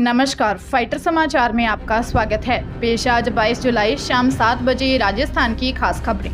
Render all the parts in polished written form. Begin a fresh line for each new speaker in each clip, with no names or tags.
नमस्कार, फाइटर समाचार में आपका स्वागत है। पेश आज 22 जुलाई शाम 7 बजे राजस्थान की खास खबरें।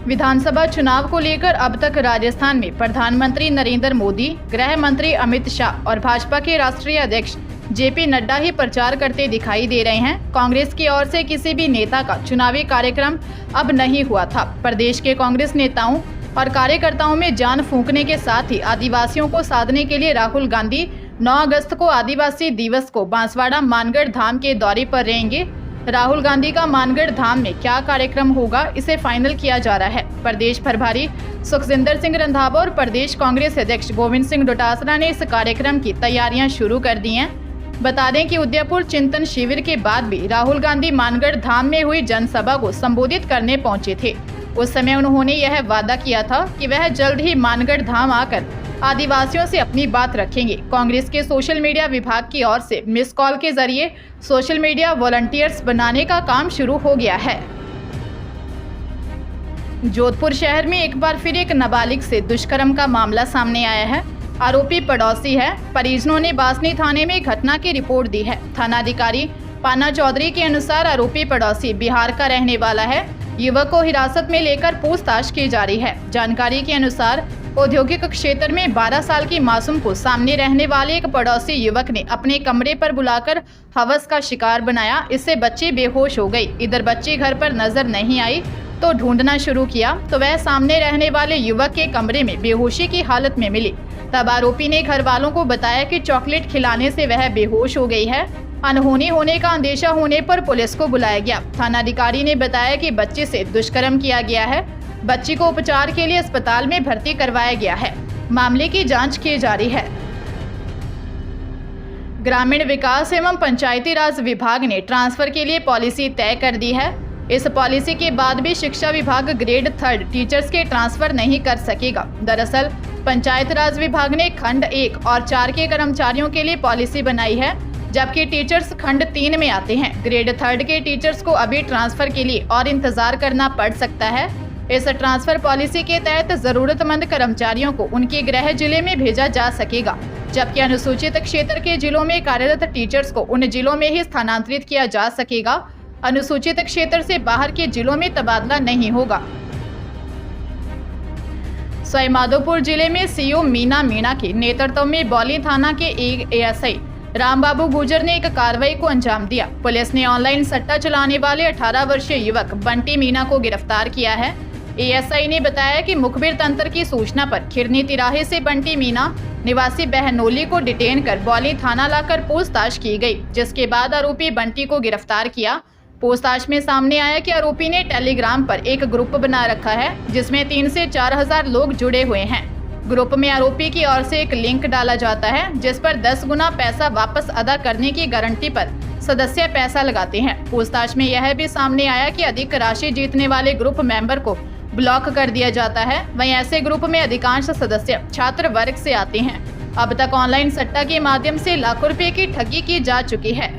विधानसभा चुनाव को लेकर अब तक राजस्थान में प्रधानमंत्री नरेंद्र मोदी, गृह मंत्री अमित शाह और भाजपा के राष्ट्रीय अध्यक्ष जेपी नड्डा ही प्रचार करते दिखाई दे रहे हैं। कांग्रेस की ओर से किसी भी नेता का चुनावी कार्यक्रम अब नहीं हुआ था। प्रदेश के कांग्रेस नेताओं और कार्यकर्ताओं में जान फूंकने के साथ ही आदिवासियों को साधने के लिए राहुल गांधी 9 अगस्त को आदिवासी दिवस को बांसवाड़ा मानगढ़ धाम के दौरे पर रहेंगे। राहुल गांधी का मानगढ़ धाम में क्या कार्यक्रम होगा, इसे फाइनल किया जा रहा है। प्रदेश प्रभारी सुखजिंदर सिंह रंधावा और प्रदेश कांग्रेस अध्यक्ष गोविंद सिंह डोटासरा ने इस कार्यक्रम की तैयारियां शुरू कर दी हैं। बता दें कि उदयपुर चिंतन शिविर के बाद भी राहुल गांधी मानगढ़ धाम में हुई जनसभा को संबोधित करने पहुंचे थे। उस समय उन्होंने यह वादा किया था कि वह जल्द ही मानगढ़ धाम आकर आदिवासियों से अपनी बात रखेंगे। कांग्रेस के सोशल मीडिया विभाग की ओर से मिस कॉल के जरिए सोशल मीडिया वॉलंटियर्स बनाने का काम शुरू हो गया है। जोधपुर शहर में एक बार फिर एक नाबालिग से दुष्कर्म का मामला सामने आया है। आरोपी पड़ोसी है। परिजनों ने बासनी थाने में घटना की रिपोर्ट दी है। थानाधिकारी पाना चौधरी के अनुसार आरोपी पड़ोसी बिहार का रहने वाला है। युवक को हिरासत में लेकर पूछताछ की जा रही है। जानकारी के अनुसार औद्योगिक क्षेत्र में 12 साल की मासूम को सामने रहने वाले एक पड़ोसी युवक ने अपने कमरे पर बुलाकर हवस का शिकार बनाया। इससे बच्ची बेहोश हो गई। इधर बच्ची घर पर नजर नहीं आई तो ढूंढना शुरू किया तो वह सामने रहने वाले युवक के कमरे में बेहोशी की हालत में मिली। तब आरोपी ने घर वालों को बताया कि चॉकलेट खिलाने से वह बेहोश हो गई है। अनहोनी होने का अंदेशा होने पर पुलिस को बुलाया गया। थानाधिकारी ने बताया कि बच्चे से दुष्कर्म किया गया है। बच्ची को उपचार के लिए अस्पताल में भर्ती करवाया गया है। मामले की जांच की जा रही है। ग्रामीण विकास एवं पंचायती राज विभाग ने ट्रांसफर के लिए पॉलिसी तय कर दी है। इस पॉलिसी के बाद भी शिक्षा विभाग ग्रेड 3 टीचर्स के ट्रांसफर नहीं कर सकेगा। दरअसल पंचायत राज विभाग ने खंड 1 और 4 के कर्मचारियों के लिए पॉलिसी बनाई है, जबकि टीचर्स खंड 3 में आते हैं। ग्रेड 3 के टीचर्स को अभी ट्रांसफर के लिए और इंतजार करना पड़ सकता है। इस ट्रांसफर पॉलिसी के तहत जरूरतमंद कर्मचारियों को उनके गृह जिले में भेजा जा सकेगा, जबकि अनुसूचित क्षेत्र के जिलों में कार्यरत टीचर्स को उन जिलों में ही स्थानांतरित किया जा सकेगा। अनुसूचित क्षेत्र से बाहर के जिलों में तबादला नहीं होगा। सवाईमाधोपुर जिले में सीओ मीना के नेतृत्व में बौली थाना के एक एएसआई रामबाबू गुर्जर ने एक कार्रवाई को अंजाम दिया। पुलिस ने ऑनलाइन सट्टा चलाने वाले 18 वर्षीय युवक बंटी मीना को गिरफ्तार किया है। एएसआई ने बताया कि मुखबिर तंत्र की सूचना पर खिरनी तिराहे से बंटी मीना निवासी बहनोली को डिटेन कर बौली थाना लाकर पूछताछ की गई, जिसके बाद आरोपी बंटी को गिरफ्तार किया। पूछताछ में सामने आया कि आरोपी ने टेलीग्राम पर एक ग्रुप बना रखा है, जिसमें 3 से 4 हजार लोग जुड़े हुए हैं। ग्रुप में आरोपी की ओर से एक लिंक डाला जाता है, जिस पर 10 गुना पैसा वापस अदा करने की गारंटी पर सदस्य पैसा लगाते हैं। पूछताछ में यह भी सामने आया कि अधिक राशि जीतने वाले ग्रुप मेंबर को ब्लॉक कर दिया जाता है। वहीं ऐसे ग्रुप में अधिकांश सदस्य छात्र वर्ग से आते हैं। अब तक ऑनलाइन सट्टा के माध्यम से लाखों रुपए की ठगी की जा चुकी है।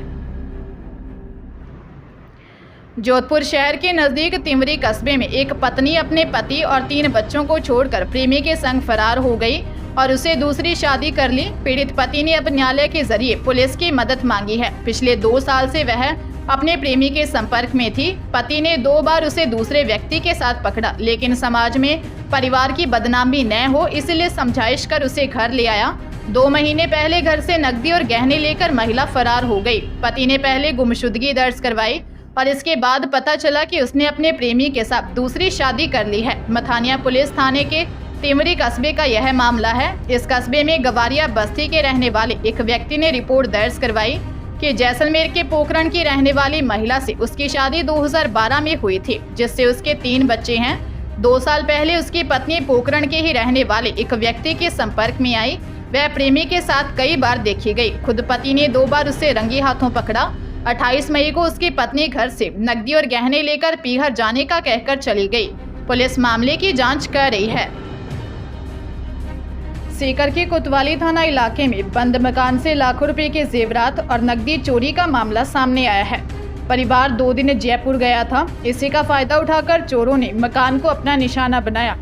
जोधपुर शहर के नजदीक तिमरी कस्बे में एक पत्नी अपने पति और 3 बच्चों को छोड़कर प्रेमी के संग फरार हो गई और उसे दूसरी शादी कर ली। पीड़ित पति ने अब न्यायालय के जरिए पुलिस की मदद मांगी है। पिछले 2 साल से वह अपने प्रेमी के संपर्क में थी। पति ने 2 बार उसे दूसरे व्यक्ति के साथ पकड़ा, लेकिन समाज में परिवार की बदनामी न हो इसलिए समझाइश कर उसे घर ले आया। 2 महीने पहले घर से नकदी और गहने लेकर महिला फरार हो गई। पति ने पहले गुमशुदगी दर्ज करवाई और इसके बाद पता चला कि उसने अपने प्रेमी के साथ दूसरी शादी कर ली है। मथानिया पुलिस थाने के तिमरी कस्बे का यह मामला है। इस कस्बे में गवारिया बस्ती के रहने वाले एक व्यक्ति ने रिपोर्ट दर्ज करवाई कि जैसलमेर के पोखरण की रहने वाली महिला से उसकी शादी 2012 में हुई थी, जिससे उसके 3 बच्चे हैं। 2 साल पहले उसकी पत्नी पोखरण के ही रहने वाले एक व्यक्ति के संपर्क में आई। वह प्रेमी के साथ कई बार देखी गई। खुद पति ने 2 बार उसे रंगे हाथों पकड़ा। 28 मई को उसकी पत्नी घर से नकदी और गहने लेकर पीहर जाने का कहकर चली गई। पुलिस मामले की जांच कर रही है। सीकर के कोतवाली थाना इलाके में बंद मकान से लाखों रुपए के जेवरात और नकदी चोरी का मामला सामने आया है। परिवार 2 दिन जयपुर गया था। इसी का फायदा उठाकर चोरों ने मकान को अपना निशाना बनाया।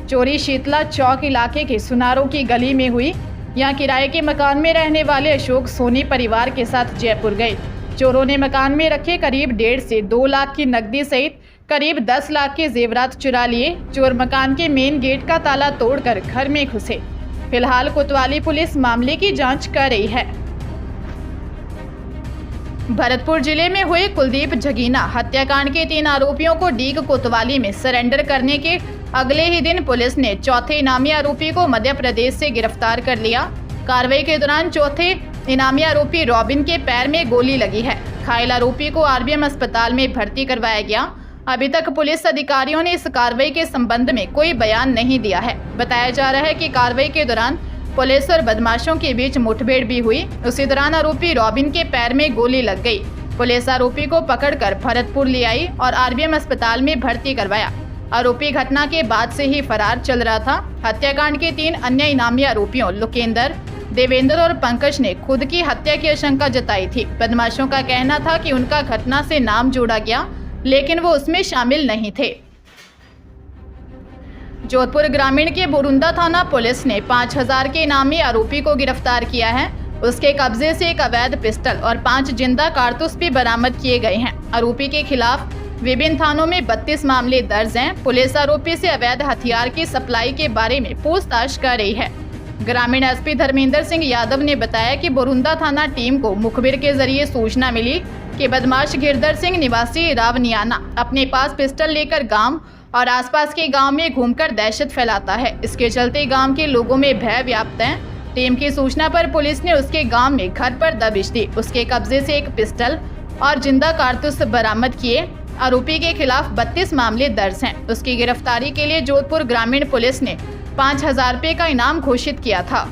चोरी शीतला चौक इलाके के सुनारों की गली में हुई। यहाँ किराए के मकान में रहने वाले अशोक सोनी परिवार के साथ जयपुर गए। चोरों ने मकान में रखे करीब 1.5 से 2 लाख की नकदी सहित करीब 10 लाख के जेवरात चुरा लिए। चोर मकान के मेन गेट का ताला तोड़कर घर में घुसे। फिलहाल कोतवाली पुलिस मामले की जांच कर रही है। भरतपुर जिले में हुए कुलदीप जगीना हत्याकांड के 3 आरोपियों को डीग कोतवाली में सरेंडर करने के अगले ही दिन पुलिस ने चौथे इनामी आरोपी को मध्य प्रदेश से गिरफ्तार कर लिया। कार्रवाई के दौरान चौथे इनामी आरोपी रॉबिन के पैर में गोली लगी है। घायल आरोपी को आरबीएम अस्पताल में भर्ती करवाया गया। अभी तक पुलिस अधिकारियों ने इस कार्रवाई के संबंध में कोई बयान नहीं दिया है। बताया जा रहा है कि कार्रवाई के दौरान पुलिस और बदमाशों के बीच मुठभेड़ भी हुई। उसी दौरान आरोपी रॉबिन के पैर में गोली लग गई। पुलिस आरोपी को पकड़कर भरतपुर ले आई और आरबीएम अस्पताल में भर्ती करवाया। आरोपी घटना के बाद से ही फरार चल रहा था। हत्याकांड के 3 अन्य इनामी आरोपियों लोकेंद्र, देवेंद्र और पंकज ने खुद की हत्या की आशंका जताई थी। बदमाशों का कहना था कि उनका घटना से नाम जोड़ा गया, लेकिन वो उसमें शामिल नहीं थे। जोधपुर ग्रामीण के बोरुंदा थाना पुलिस ने 5000 के इनामी आरोपी को गिरफ्तार किया है। उसके कब्जे से एक अवैध पिस्टल और 5 जिंदा कारतूस भी बरामद किए गए हैं। आरोपी के खिलाफ विभिन्न थानों में 32 मामले दर्ज हैं। पुलिस आरोपी से अवैध हथियार की सप्लाई के बारे में पूछताछ कर रही है। ग्रामीण एसपी धर्मेंद्र सिंह यादव ने बताया कि बोरुंदा थाना टीम को मुखबिर के जरिए सूचना मिली कि बदमाश गिरधर सिंह निवासी रावनियाना अपने पास पिस्टल लेकर गांव और आसपास के गांव में घूमकर दहशत फैलाता है। इसके चलते गांव के लोगों में भय व्याप्त है। टीम की सूचना पर पुलिस ने उसके गांव में घर पर दबिश दी। उसके कब्जे से एक पिस्टल और जिंदा कारतूस बरामद किए। आरोपी के खिलाफ 32 मामले दर्ज हैं। उसकी गिरफ्तारी के लिए जोधपुर ग्रामीण पुलिस ने 5000 रुपये का इनाम घोषित किया था।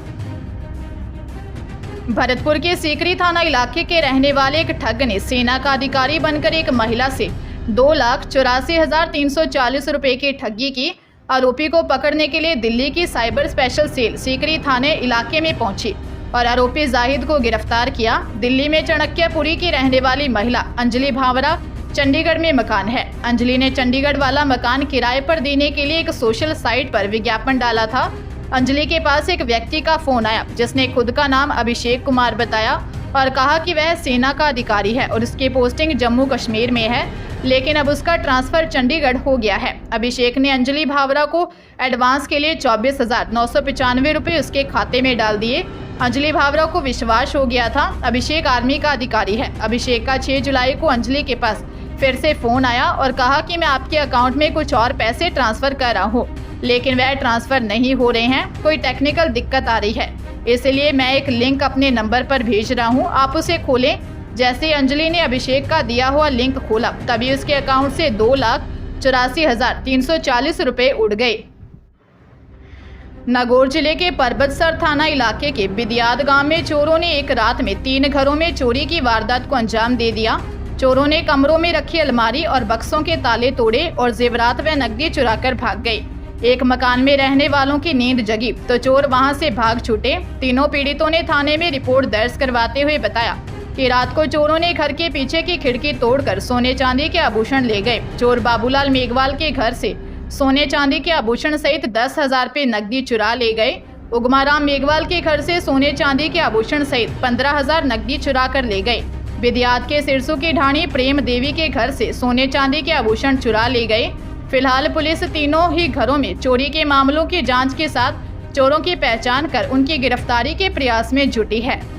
भरतपुर के सीकरी थाना इलाके के रहने वाले एक ठग ने सेना का अधिकारी बनकर एक महिला से 2,84,340 रुपये की ठगी की। आरोपी को पकड़ने के लिए दिल्ली की साइबर स्पेशल सेल सीकरी थाने इलाके में पहुंची और आरोपी जाहिद को गिरफ्तार किया। दिल्ली में चाणक्यपुरी की रहने वाली महिला अंजलि भावरा चंडीगढ़ में मकान है। अंजलि ने चंडीगढ़ वाला मकान किराए पर देने के लिए एक सोशल साइट पर विज्ञापन डाला था। अंजलि के पास एक व्यक्ति का फोन आया जिसने खुद का नाम अभिषेक कुमार बताया और कहा कि वह सेना का अधिकारी है और उसकी पोस्टिंग जम्मू कश्मीर में है, लेकिन अब उसका ट्रांसफर चंडीगढ़ हो गया है। अभिषेक ने अंजलि भावरा को एडवांस के लिए 24,995 रुपये उसके खाते में डाल दिए। अंजलि भावरा को विश्वास हो गया था। अभिषेक आर्मी का अधिकारी है। अभिषेक का 6 जुलाई को अंजलि के पास फिर से फोन आया और कहा कि मैं आपके अकाउंट में कुछ और पैसे ट्रांसफर कर रहा हूँ, लेकिन वह ट्रांसफर नहीं हो रहे हैं। कोई टेक्निकल दिक्कत आ रही है, इसलिए मैं एक लिंक अपने नंबर पर भेज रहा हूँ, आप उसे खोलें। जैसे अंजलि ने अभिषेक का दिया हुआ लिंक खोला तभी उसके अकाउंट से 2,84,340 रुपये उड़ गए। नागौर जिले के परबतसर थाना इलाके के बिदियाद गांव में चोरों ने एक रात में 3 घरों में चोरी की वारदात को अंजाम दे दिया। चोरों ने कमरों में रखी अलमारी और बक्सों के ताले तोड़े और जेवरात व नकदी चुराकर भाग गए। एक मकान में रहने वालों की नींद जगी तो चोर वहां से भाग छूटे। तीनों पीड़ितों ने थाने में रिपोर्ट दर्ज करवाते हुए बताया कि रात को चोरों ने घर के पीछे की खिड़की तोड़कर सोने चांदी के आभूषण ले गए। चोर बाबूलाल मेघवाल के घर से सोने चांदी के आभूषण सहित 10,000 रुपये नकदी चुरा ले गए। उगमाराम मेघवाल के घर से सोने चांदी के आभूषण सहित 15,000 नकदी चुरा कर ले गए। बिदियाद के सिरसू की ढाणी प्रेम देवी के घर से सोने चांदी के आभूषण चुरा ले गए। फिलहाल पुलिस तीनों ही घरों में चोरी के मामलों की जांच के साथ चोरों की पहचान कर उनकी गिरफ्तारी के प्रयास में जुटी है।